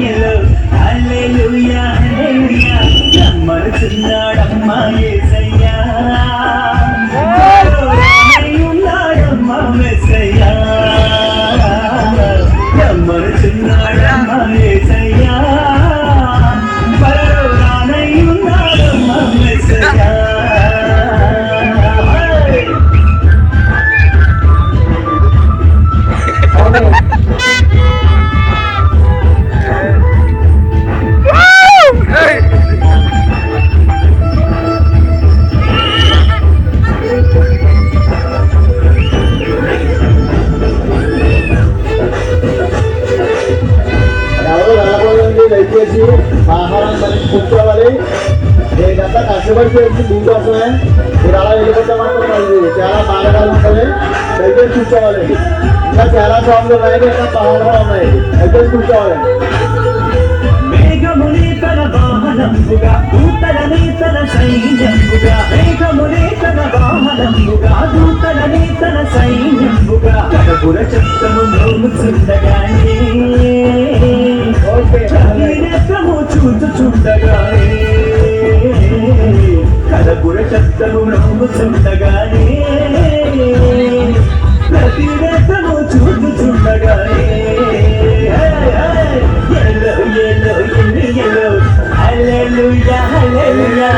Yellow హల్లెలూయా హల్లెలూయా రమ్మనుచున్నాడమ్మా యేసయ్యా ఉన్నాడమ్మా మెస్సయ్యా రమ్మనుచున్నాడమ్మా యేసయ్యా ఉన్నాడమ్మా మెస్సయ్యా దయచేసి ఆహారం మనకి కూర్చోవాలి. నేనంతా కష్టపడి చేసి దీనికోసమే మీరు అలా వెళ్ళిపోతే మాత్రం అది చాలా బాధగా ఉంటుంది. దయచేసి కూర్చోవాలండి. ఇంకా చాలా సాంగ్లు ఉన్నాయండి, ఇంకా బాగా ఉన్నాయి. దయచేసి కూర్చోవాలండి. మేఘముని తన వాహనముగా దూతలని తన సైన్యముగా మేఘముని తన వాహనముగా దూతలని తన సైన్యముగా కడపుర శబ్దము మ్రోగుచుండగానే నేత్రము చూచుచుండగానే కడపుర శబ్దము మ్రోగుచుండగానే ప్రతి నేత్రము చూచుచుండగానే Hallelujah, hallelujah,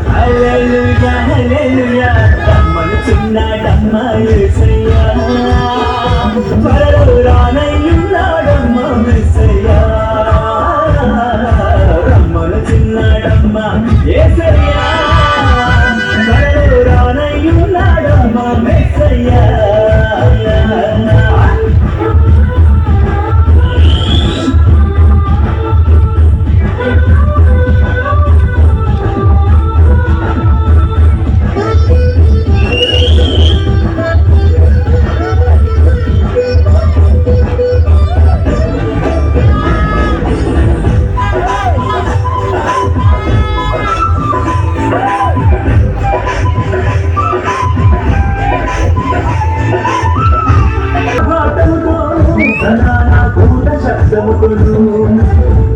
hallelujah, hallelujah. రమ్మనుచున్నాడమ్మా యేసయ్యా త్వరలో రానయ్యున్నాడమ్మా మెస్సయ్యా రమ్మనుచున్నాడమ్మా యేసయ్యా త్వరలో రానయ్యున్నాడమ్మా మెస్సయ్యా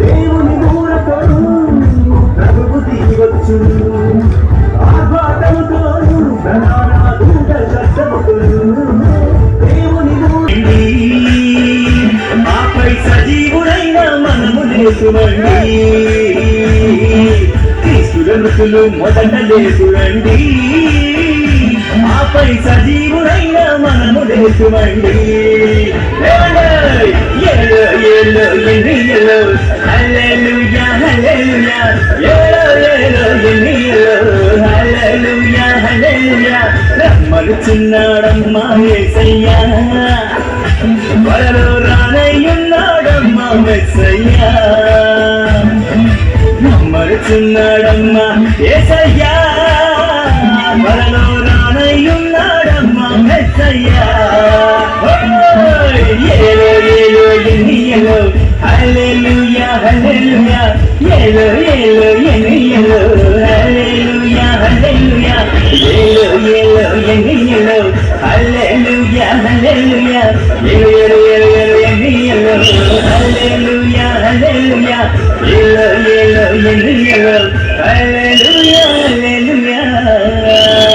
దేవుని దూరతోను ప్రభువు దిగివచ్చును ఆర్భాటముతోను దూత శబ్దముతోను దేవుని ఆపై సజీవుడైన మనము లేకురండి క్రీస్తుల మృతులు మొదట లేకురండి ఆపై సజీవుడైన మనము లేకురండి Hallelujah, hallelujah, hallelujah, hallelujah. రమ్మనుచున్నాడమ్మా యేసయ్యా త్వరలో రానయ్యున్నాడమ్మా మెస్సయ్యా రమ్మనుచున్నాడమ్మా యేసయ్యా త్వరలో రానయ్యున్నాడమ్మా మెస్సయ్యా Hallelujah, hallelujah, yellow, yellow, yellow, hallelujah, hallelujah, yellow, yellow, yellow, hallelujah, hallelujah, yellow, yellow, yellow, hallelujah, hallelujah, yellow, yellow, yellow, hallelujah, hallelujah.